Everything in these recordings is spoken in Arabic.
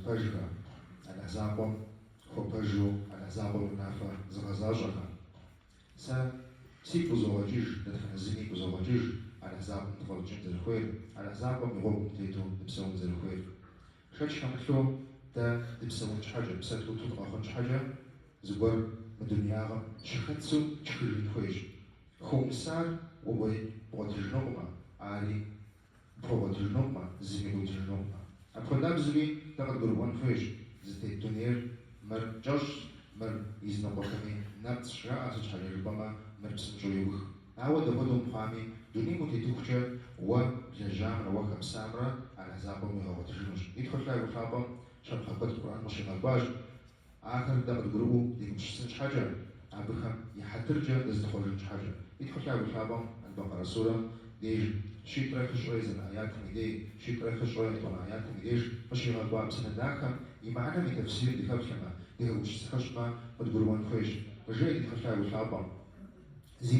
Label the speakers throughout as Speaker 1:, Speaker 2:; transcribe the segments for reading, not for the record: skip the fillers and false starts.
Speaker 1: زغبجها على زعبم خبجو على زعبم نافع زغزاجها سيكو زواجيج دخل الزميكو زواجيج على زعبم تفرجين زي الخير على زعبم يغوم تيتو تبسون زي الخير شاش كمثلو دا تبسون حاجة بساتو تطغى حاجة زبر من دنياغم شخصو تشكرين خويش خمسار وبي بغتجنوما علي بغتجنوما زمي بغتجنوما أبغى زمي تقدر وان خويش زتي تونير مر جوش مر يزنا بخمي نبت شراء تشحن ربما مر بسمجويوخ عاود بدون فامي دوني متيتوخشة وججام روح بسامرة على زابم يغوتجنوش يدخل لا يفابم شان خبط القرآن مش ينقاش آخر دم الجروب دي مش سنش حاجة عبخم يحترجع دزدخل حاجة يدخل لا يفابم البقرة سورة ديش شيء ترى خشوي زين آيات ميدي شيء ترى خشوي طول آيات ميديش مش ينقاش بسنة داخل يمعنى من تفسير دي خشمة دي هو مش خشمة بتقولون خويش وجاي يدخل لا يفابم زي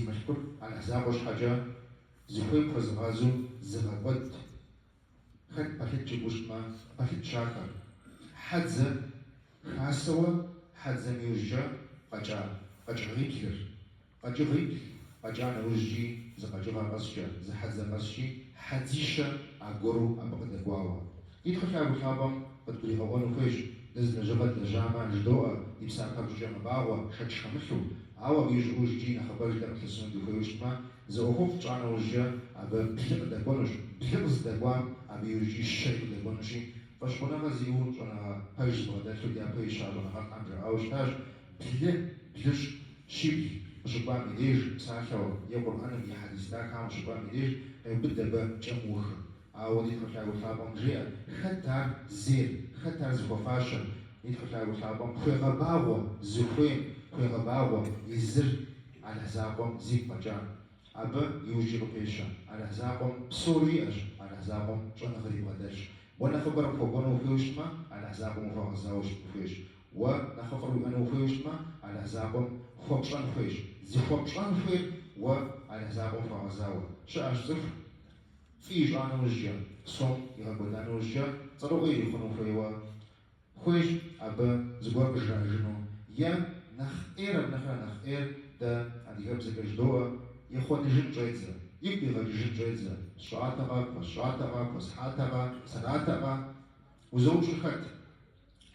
Speaker 1: مشكور على حساب وش حاجة زخوي بخزغازو زغبت خد بحث جبوش ما بحث شاكر حدزة خاسوا حدزة ميوجا قجا غيكلر قجا نوجي زقجا غسجا زحدزة غسجي حديشة عقورو عبقد قواوا يدخل على الخابم بتقولي هون خويش نزل جبل لجامع جدوء يبسا كبر جامع باوا شتش خمسو عوا بيجو جينا خبر جدا تسون دي خويش ما زوخوف جانا وجا أبى بيلق دبونش بيلق دبوان أبي يجي الشيء دبونشي فش بنا غزيون جانا هايش بغدا تودي أبي شابنا خط عمر أوش هاش بيلش شيبي شباب مديش ساكو يقول أنا في حديث ذاك عن شباب مديش بدأ بجموخ عودي تخلع وثابم جيا خطر زير خطر زوفاشن يتخلع وثابم خوي غباوة زخوين خوي غباوة يزر على حسابهم زيك مجان أبا يوجي بكيشا على حسابهم سورياش على حسابهم جون غريب ودش ونخبر فوقنا وفيوشما على حسابهم وفوقزاوش وفيش ونخبر أنا وفيوشما على حسابهم خوبشان فيش زي خوبشان فير وعلى حسابهم وفوقزاو شاش زفر فيش أنا وجيا صوم يهبط أنا وجيا صاروغي يخونوا فيوا خويش أبا زبور بجراجنو يا نخير دا عندي غبزة كجدوة يخون جن جايزة يبي غادي جن جايزة شعاتها وصحاتها سرعتها وزوج الخط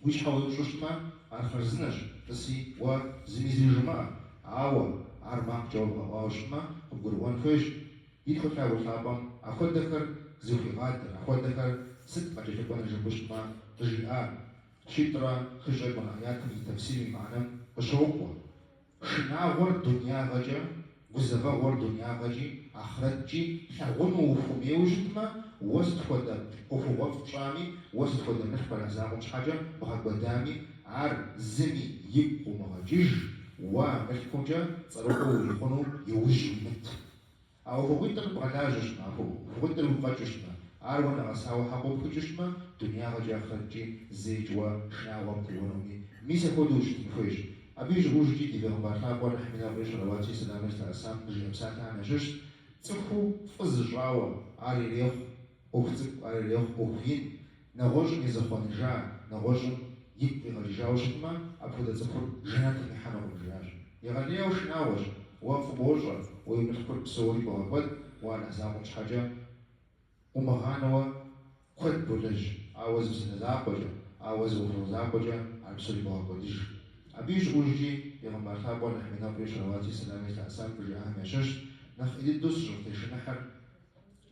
Speaker 1: ويش حاول يشوشما عارف رزناش تسي وزميزي جماعة عاوا عرما جواب غواوشما وقروان خويش يدخل على الحابم أخذ ذكر زوجي غادر أخذ ذكر ست ما جت كون جنبشما تجيء شيترا خشى من آياتهم تفسير معنا وشوقوا شناور دنيا غجا وزفا ور دنيا غجي آخرتجي شغلوا وفمي وجدما وسط خدا وفو وقت شامي وسط خدا نخبر زامش حاجة بحق قدامي عار زمي يبقوا مغجيج ومشكوجا صاروخو يخونوا يوجي مت أو فوقتر بعلاجشنا فوقتر بقاجشنا عاروانا غساو حقو بقاجشنا دنيا غجا آخرتجي زيج وشنا وقت ونومي ميسا خودوش تنفوش أبيج روج جدي بهم بارتاب ولا حمينا بريش رواتي سلامش تأسام نجيب ساعة عنا جش تفو فز جاوة عاري ريخ أوفتك عاري ريخ أوفين نغوش نزخون جا نغوش يبقى غريجاوش ما أبدا تفو جنات محانا ومجاج يغنيوش ناوش وفو بوجر ويمتكر بسوري بغبد وانا زاموش حاجة ومغانوا كد بولج عاوز بسنة زاقوجة عاوز وفو زاقوجة عم بسوري بغبدش أبيش أوجي يوم مرحبا نحن نبرش رواتي سلامي تأسام برجع همشش نخ إدي دوس جوتيش نحر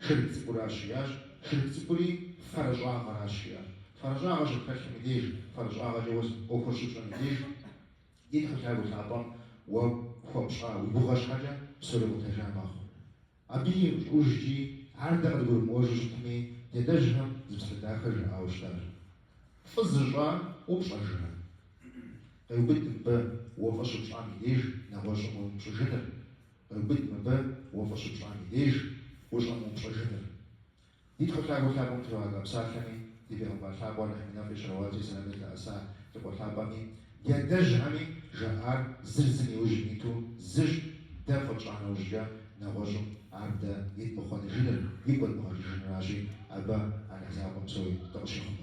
Speaker 1: شركت براشياش شركت بري فرج آخر راشياش فرج آخر شركت مديش فرج آخر جوز أوفر شركت مديش يدخل على الحابم وخبشة ويبغاش حاجة بسوري بتجمع آخر أبي أوجي عند أقول موجش تمي يدجهم زبط الداخل أو شتار فزجا وبشجرة يبدأ ب وفصل عام يديش نواجه مشجنر يبدأ ب وفصل عام يديش وجه مشجنر يدخل على وحدة متواضعة بساكني يبيهم بالحاب ولا حمينا في شرواتي سنة الأساء تقول حابني يدج همي جار زلزلي وجنيتو زج دافع عن وجه نواجه عبد يطبخ جنر يقول بخارج جنراجي أبا على حساب مسوي تقشيهم